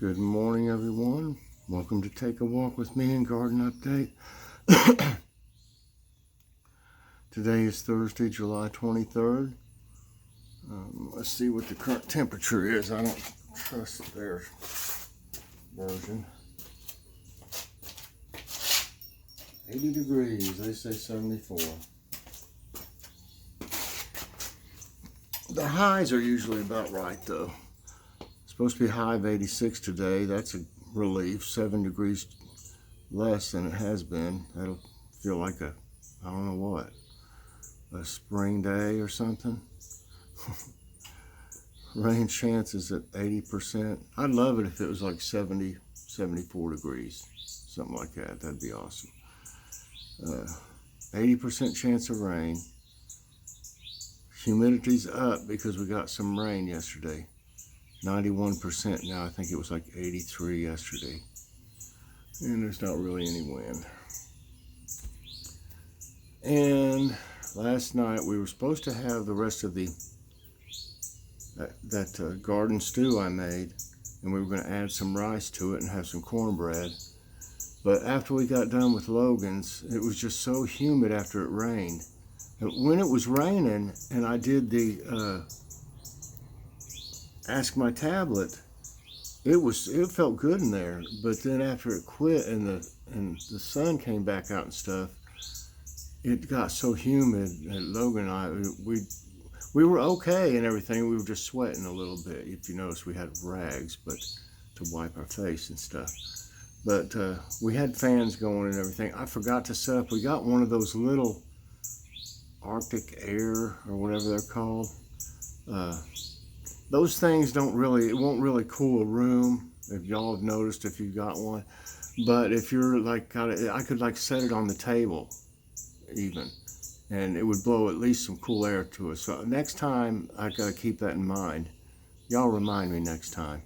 Good morning, everyone. Welcome to Take a Walk with Me and Garden Update. Today is Thursday, July 23rd. Let's see what the current temperature is. I don't trust their version. 80 degrees. They say 74. The highs are usually about right, though. Supposed to be a high of 86 today. That's a relief. 7 degrees less than it has been. That'll feel like I don't know what, a spring day or something. Rain chances at 80%. I'd love it if it was like 70, 74 degrees, something like that. That'd be awesome. 80% chance of rain. Humidity's up because we got some rain yesterday. 91% now. I think it was like 83 yesterday. And there's not really any wind. And last night we were supposed to have the rest of that garden stew I made, and we were going to add some rice to it and have some cornbread. But after we got done with Logan's, it was just so humid after it rained. And when it was raining and I did the Ask My Tablet, it felt good in there. But then after it quit and the sun came back out and stuff, it got so humid that Logan and I, we were okay and everything. We were just sweating a little bit. If you notice, we had rags to wipe our face and stuff. But we had fans going and everything. I forgot to set up. We got one of those little Arctic Air or whatever they're called. Those things it won't really cool a room, if y'all have noticed if you got one. But if you're like, I could like set it on the table even, and it would blow at least some cool air to us. So next time, I gotta keep that in mind. Y'all remind me next time.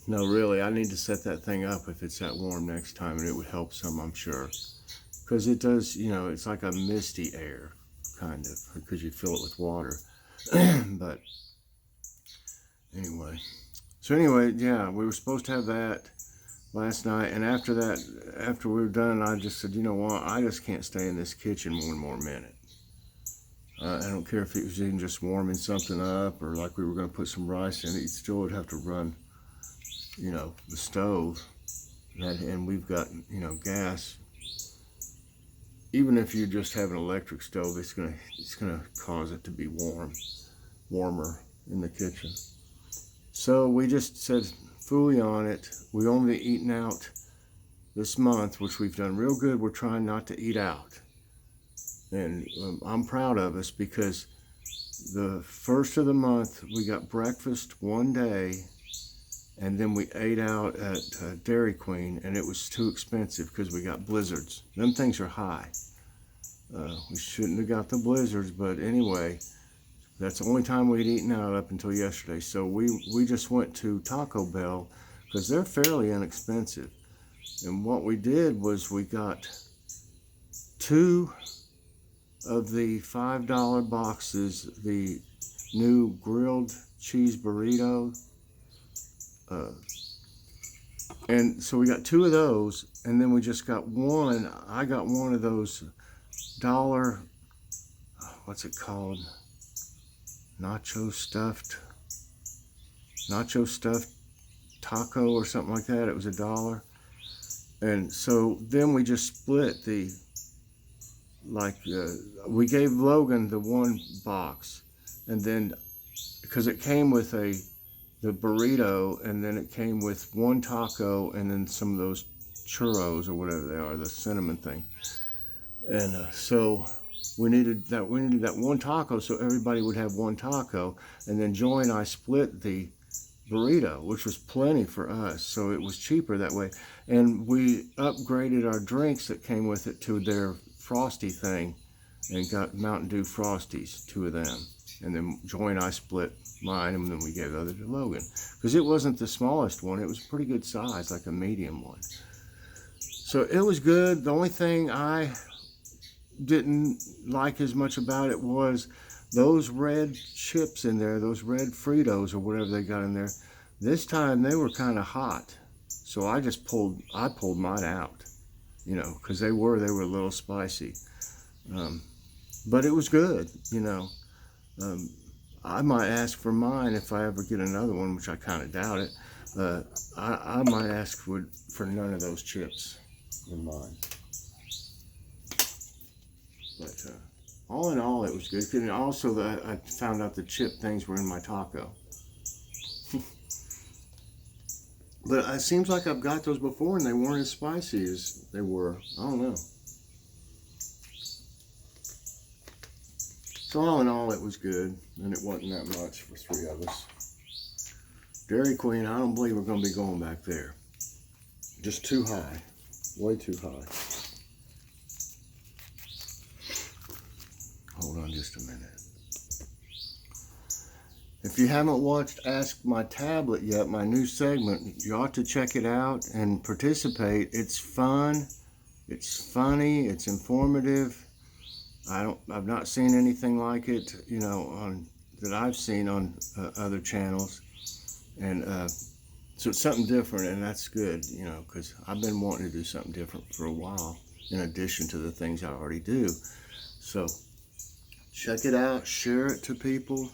No, really, I need to set that thing up if it's that warm next time, and it would help some, I'm sure. Because it does, it's like a misty air, kind of, because you fill it with water. But anyway, yeah, we were supposed to have that last night, and after we were done, I just said, you know what, I just can't stay in this kitchen one more minute. I don't care if it was even just warming something up, or like we were going to put some rice in it, you still would have to run, the stove, and we've got, gas. Even if you just have an electric stove, it's gonna cause it to be warmer in the kitchen. So we just said, fooey on it. We've only eaten out this month, which we've done real good. We're trying not to eat out, and I'm proud of us because the first of the month we got breakfast one day, and then we ate out at Dairy Queen, and it was too expensive because we got blizzards. Them things are high. We shouldn't have got the blizzards, but anyway, that's the only time we'd eaten out up until yesterday. So we just went to Taco Bell because they're fairly inexpensive. And what we did was we got 2 of the $5 boxes, the new grilled cheese burrito. And so we got 2 of those, and then we just got one. I got one of those dollar, what's it called? Nacho stuffed taco or something like that. It was $1. And so then we just split we gave Logan the one box, and then because it came with the burrito, and then it came with one taco, and then some of those churros or whatever they are, the cinnamon thing. And so we needed that one taco, so everybody would have one taco. And then Joy and I split the burrito, which was plenty for us, so it was cheaper that way. And we upgraded our drinks that came with it to their Frosty thing, and got Mountain Dew Frosties, 2 of them. And then Joy and I split mine, and then we gave the other to Logan. Because it wasn't the smallest one, it was a pretty good size, like a medium one. So it was good. The only thing I didn't like as much about it was those red chips in there, those red Fritos or whatever they got in there, this time they were kind of hot. So I pulled mine out, you know, because they were a little spicy. But it was good, you know. I might ask for mine if I ever get another one, which I kind of doubt it. I might ask for none of those chips in mine. But all in all, it was good. And also, I found out the chip things were in my taco. But it seems like I've got those before and they weren't as spicy as they were. I don't know. So all in all, it was good, and it wasn't that much for 3 of us. Dairy Queen, I don't believe we're going to be going back there. Just too high. Way too high. Hold on just a minute. If you haven't watched Ask My Tablet yet, my new segment, you ought to check it out and participate. It's fun, it's funny, it's informative. I've not seen anything like it, you know, that I've seen on other channels, and so it's something different, and that's good, you know, because I've been wanting to do something different for a while, in addition to the things I already do. So check it out, share it to people,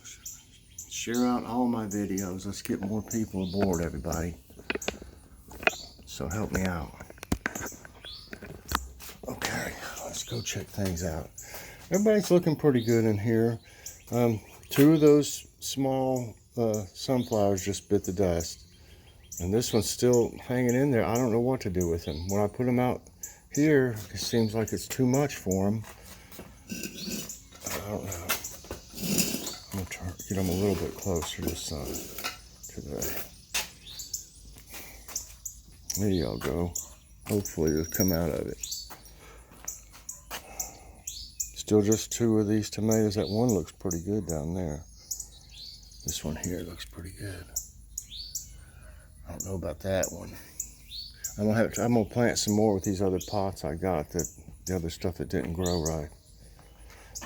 share out all my videos. Let's get more people aboard, everybody. So help me out. Okay, let's go check things out. Everybody's looking pretty good in here. 2 of those small sunflowers just bit the dust. And this one's still hanging in there. I don't know what to do with him. When I put him out here, it seems like it's too much for him. I don't know. I'm gonna try to get him a little bit closer to the sun today. There y'all go. Hopefully it'll come out of it. Still just 2 of these tomatoes. That one looks pretty good down there. This one here looks pretty good. I don't know about that one. I'm gonna plant some more with these other pots I got, the other stuff that didn't grow right.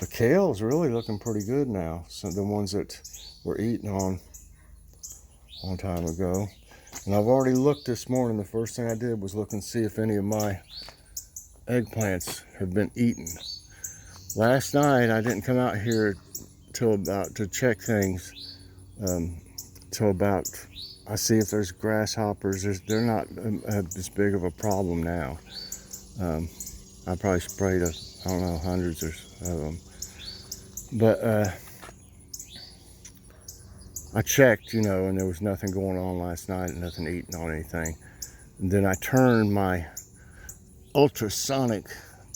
The kale's really looking pretty good now. So the ones that were eaten on a long time ago. And I've already looked this morning. The first thing I did was look and see if any of my eggplants have been eaten. Last night I didn't come out here to check things till about, I see if there's grasshoppers. They're not as big of a problem now. I probably sprayed I don't know, hundreds of them. But I checked, you know, and there was nothing going on last night, nothing eating on anything. And then I turned my ultrasonic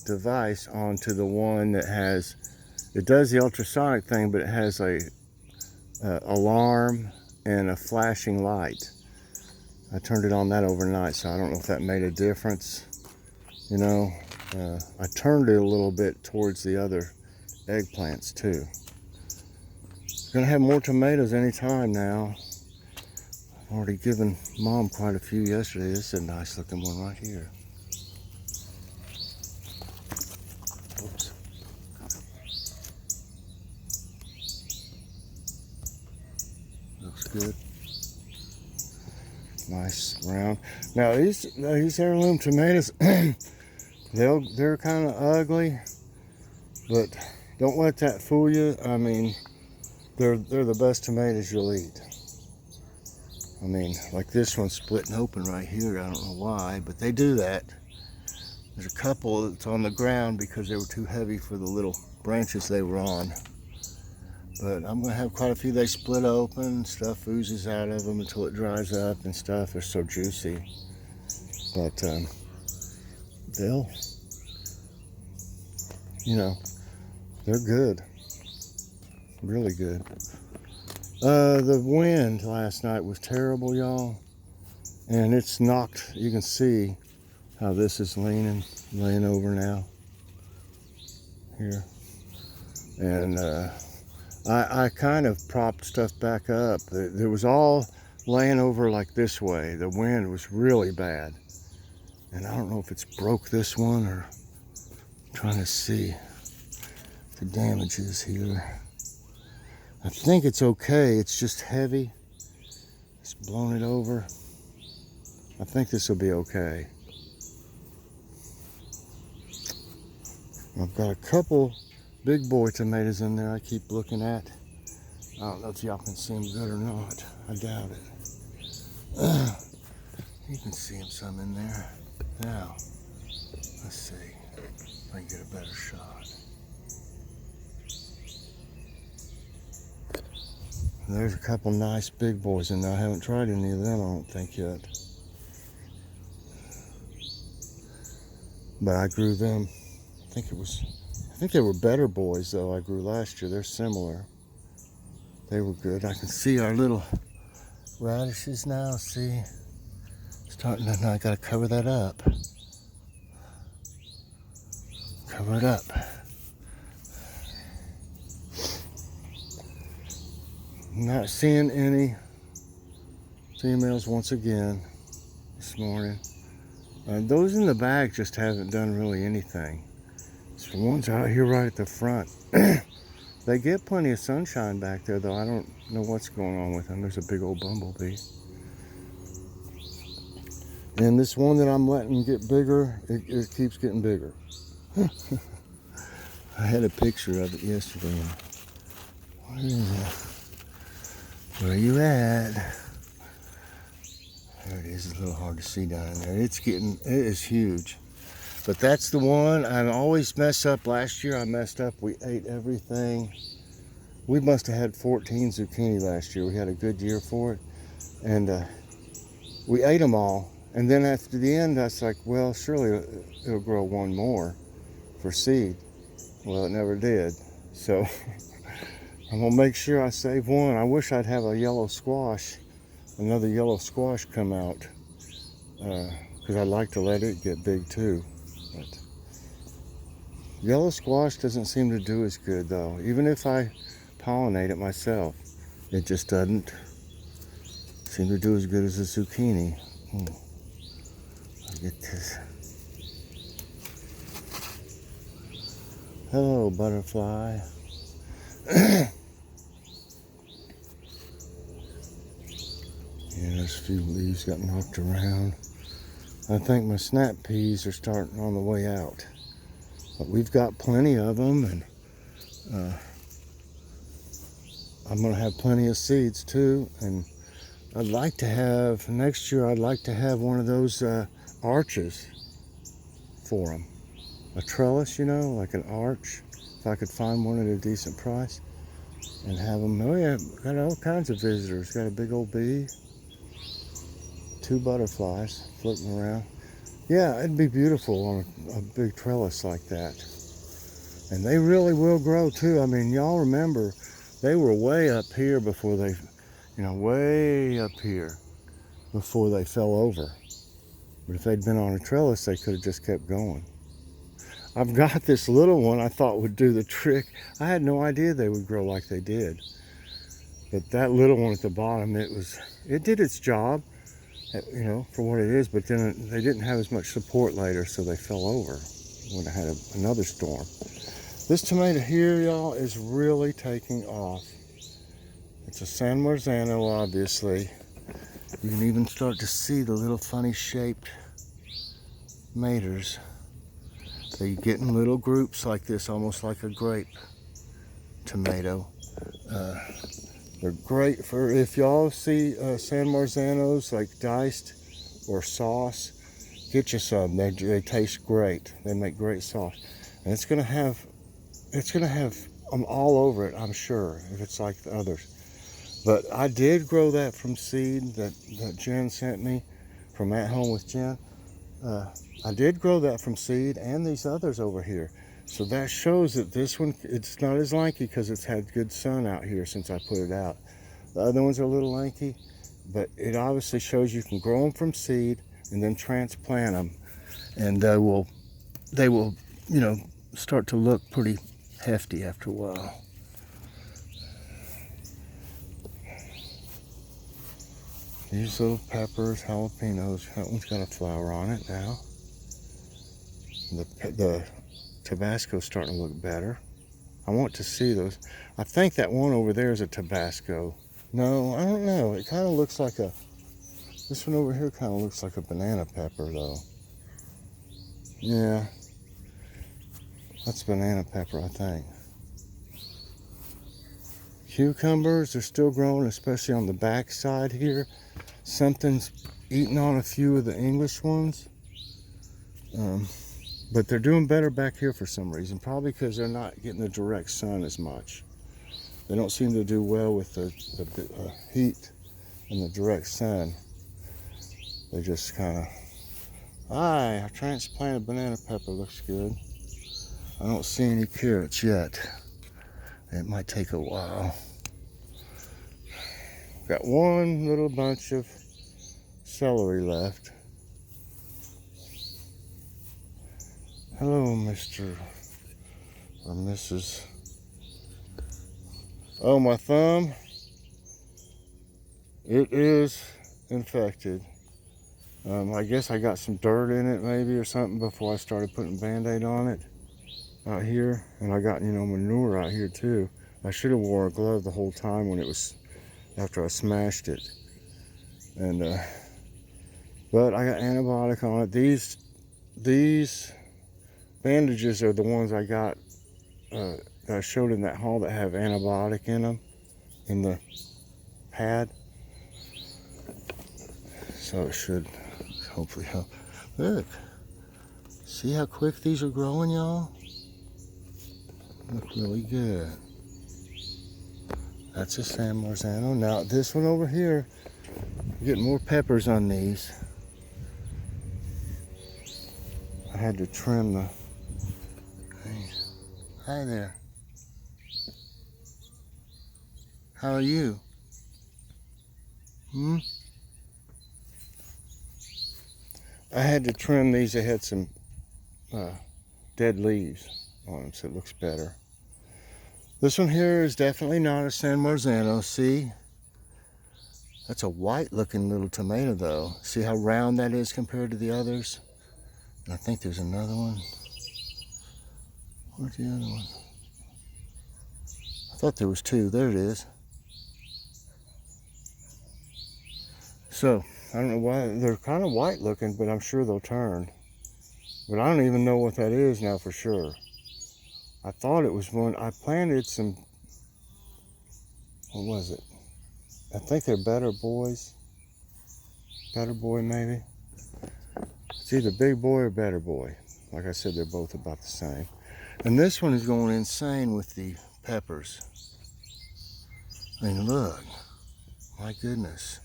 device onto the one that it does the ultrasonic thing, but it has a alarm and a flashing light. I turned it on that overnight, so I don't know if that made a difference. You know, I turned it a little bit towards the other eggplants too. Gonna have more tomatoes anytime now. I've already given Mom quite a few yesterday. This is a nice looking one right here. Oops. Looks good. Nice round. Now these heirloom tomatoes, they're kind of ugly, but don't let that fool you. I mean, they're the best tomatoes you'll eat. I mean, like this one splitting open right here. I don't know why, but they do that. There's a couple that's on the ground because they were too heavy for the little branches they were on. But I'm gonna have quite a few. They split open, stuff oozes out of them until it dries up and stuff. They're so juicy. But they'll, you know, they're good. Really good. The wind last night was terrible, y'all. And it's knocked, you can see how this is laying over now. Here. And I kind of propped stuff back up. It was all laying over like this way. The wind was really bad. And I don't know if it's broke this one or I'm trying to see the damage is here. I think it's okay. It's just heavy. It's blown it over. I think this will be okay. I've got a couple big boy tomatoes in there I keep looking at. I don't know if y'all can see them good or not. I doubt it. You can see them some in there. Now, let's see if I can get a better shot. There's a couple nice big boys in there. I haven't tried any of them, I don't think, yet. But I grew them. I think they were better boys though I grew last year. They're similar. They were good. I can see our little radishes now. See, starting to, now I gotta cover that up. Cover it up. Not seeing any females once again this morning. Those in the bag just haven't done really anything. It's the ones out here right at the front. They get plenty of sunshine back there, though. I don't know what's going on with them. There's a big old bumblebee. And this one that I'm letting get bigger, it keeps getting bigger. I had a picture of it yesterday. Where are you at? There it is. It's a little hard to see down in there. It is huge. But that's the one I always mess up. Last year I messed up. We ate everything. We must have had 14 zucchini last year. We had a good year for it. And we ate them all. And then after the end, I was like, well, surely it'll grow one more for seed. Well, it never did. So I'm gonna make sure I save one. I wish I'd have a yellow squash, another yellow squash come out. Because I'd like to let it get big too. But yellow squash doesn't seem to do as good though. Even if I pollinate it myself, it just doesn't seem to do as good as a zucchini. I'll get this. Hello, butterfly. Yeah, there's a few leaves got knocked around. I think my snap peas are starting on the way out. But we've got plenty of them, and I'm going to have plenty of seeds too. And I'd like to have, next year, I'd like to have one of those arches for them. A trellis, you know, like an arch. If I could find one at a decent price and have them. Oh yeah, got all kinds of visitors. Got a big old bee. 2 butterflies floating around. Yeah, it'd be beautiful on a big trellis like that. And they really will grow too. I mean, y'all remember, they were way up here before they, way up here before they fell over. But if they'd been on a trellis, they could have just kept going. I've got this little one I thought would do the trick. I had no idea they would grow like they did. But that little one at the bottom, it did its job. For what it is, but then they didn't have as much support later, so they fell over when I had another storm. This tomato here, y'all, is really taking off. It's a San Marzano, obviously. You can even start to see the little funny shaped maters. They get in little groups like this, almost like a grape tomato. They're great for, if y'all see San Marzanos like diced or sauce, get you some. They taste great. They make great sauce. And it's gonna have them all over it, I'm sure, if it's like the others. But I did grow that from seed that Jen sent me from At Home with Jen. I did grow that from seed and these others over here. So that shows that this one, it's not as lanky because it's had good sun out here since I put it out. The other ones are a little lanky, but it obviously shows you can grow them from seed and then transplant them. And they will, start to look pretty hefty after a while. These little peppers, jalapenos, that one's got a flower on it now. The Tabasco's starting to look better. I want to see those. I think that one over there is a Tabasco. No, I don't know. It kind of looks like a, this one over here kind of looks like a banana pepper though. Yeah, that's banana pepper, I think. Cucumbers are still growing, especially on the back side here. Something's eating on a few of the English ones. But they're doing better back here for some reason. Probably because they're not getting the direct sun as much. They don't seem to do well with the heat and the direct sun. They just kind of, I transplanted banana pepper, looks good. I don't see any carrots yet. It might take a while. Got one little bunch of celery left. Hello, Mr. or Mrs. Oh, my thumb. It is infected. I guess I got some dirt in it maybe or something before I started putting Band-Aid on it out here. And I got, manure out here too. I should have wore a glove the whole time when it was, after I smashed it. And, but I got antibiotic on it. These bandages are the ones I got, that I showed in that haul that have antibiotic in them, in the pad. So it should hopefully help. Look, see how quick these are growing, y'all? Look really good. That's a San Marzano. Now this one over here, I'm getting more peppers on these. I had to trim the, hi there. How are you? I had to trim these. They had some dead leaves on them, so it looks better. This one here is definitely not a San Marzano. See? That's a white looking little tomato though. See how round that is compared to the others? And I think there's another one. Where's the other one? I thought there was two. There it is. So, I don't know why. They're kind of white looking, but I'm sure they'll turn. But I don't even know what that is now for sure. I thought it was one. I planted some, what was it? I think they're Better Boys. Better Boy maybe. It's either Big Boy or Better Boy. Like I said, they're both about the same. And this one is going insane with the peppers. I mean, look. My goodness.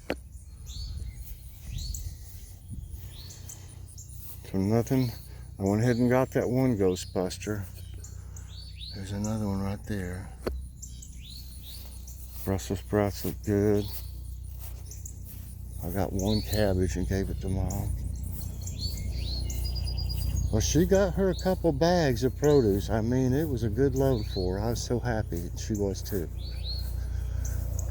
So nothing. I went ahead and got that one Ghostbuster. There's another one right there. Brussels sprouts look good. I got one cabbage and gave it to Mom. Well, she got her a couple bags of produce. I mean, it was a good load for her. I was so happy. She was too.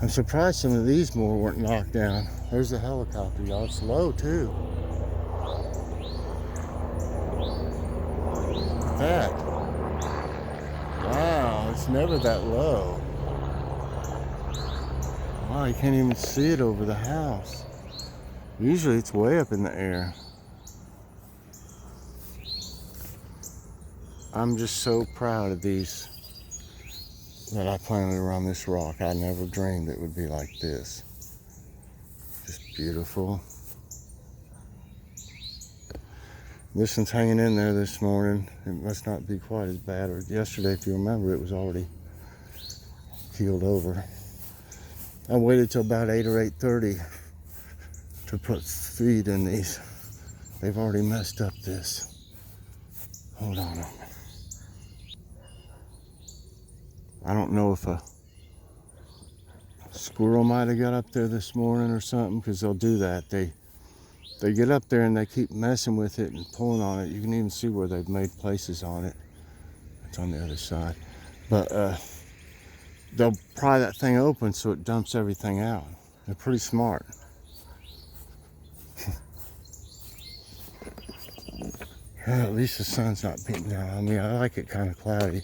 I'm surprised some of these more weren't knocked down. There's the helicopter, y'all. It's low too. Look at that. Wow, it's never that low. Wow, you can't even see it over the house. Usually it's way up in the air. I'm just so proud of these that I planted around this rock. I never dreamed it would be like this. Just beautiful. This one's hanging in there this morning. It must not be quite as bad. Or yesterday, if you remember, it was already keeled over. I waited till about 8 or 8:30 to put feed in these. They've already messed up this. Hold on a minute. I don't know if a squirrel might have got up there this morning or something, because they'll do that. They get up there and they keep messing with it and pulling on it. You can even see where they've made places on it. It's on the other side. But they'll pry that thing open so it dumps everything out. They're pretty smart. Well, at least the sun's not beating down on me. I like it kind of cloudy.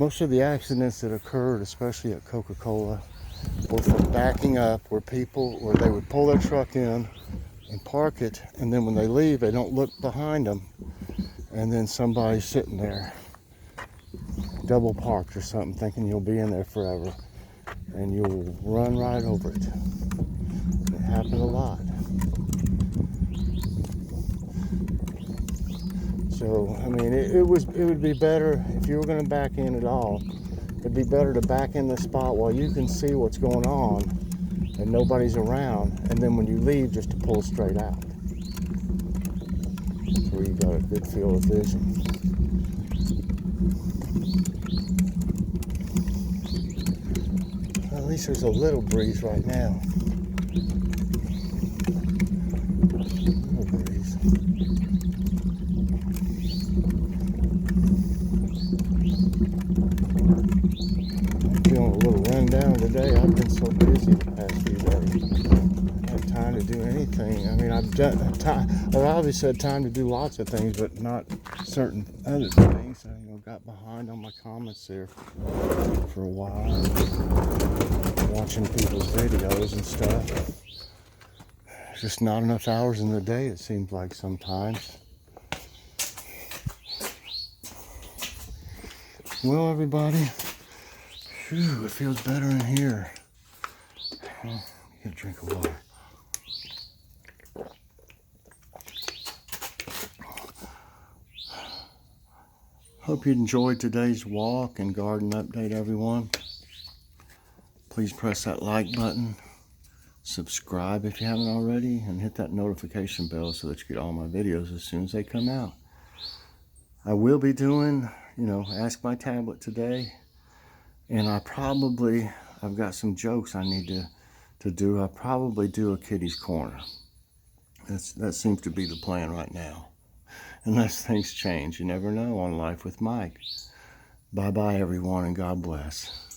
Most of the accidents that occurred, especially at Coca-Cola, were from backing up, where they would pull their truck in and park it, and then when they leave, they don't look behind them, and then somebody's sitting there double parked or something, thinking you'll be in there forever, and you'll run right over it. It happened a lot. So I mean, it would be better if you were going to back in at all. It'd be better to back in the spot while you can see what's going on and nobody's around, and then when you leave, just to pull straight out. That's where you got a good field of vision. At least there's a little breeze right now. Little breeze. I'm feeling a little run down today. I've been so busy the past few days. I haven't had time to do anything. I mean, I've obviously had time to do lots of things, but not certain other things. I got behind on my comments there for a while, watching people's videos and stuff. Just not enough hours in the day, it seems like sometimes. Well, everybody, phew, it feels better in here. Get a drink of water. Hope you enjoyed today's walk and garden update, everyone. Please press that like button, subscribe if you haven't already, and hit that notification bell so that you get all my videos as soon as they come out. I will be doing, Ask My Tablet today, and I've got some jokes I need to do. I'll probably do a Kitty's Corner. That seems to be the plan right now. Unless things change. You never know on Life with Mike. Bye-bye, everyone, and God bless.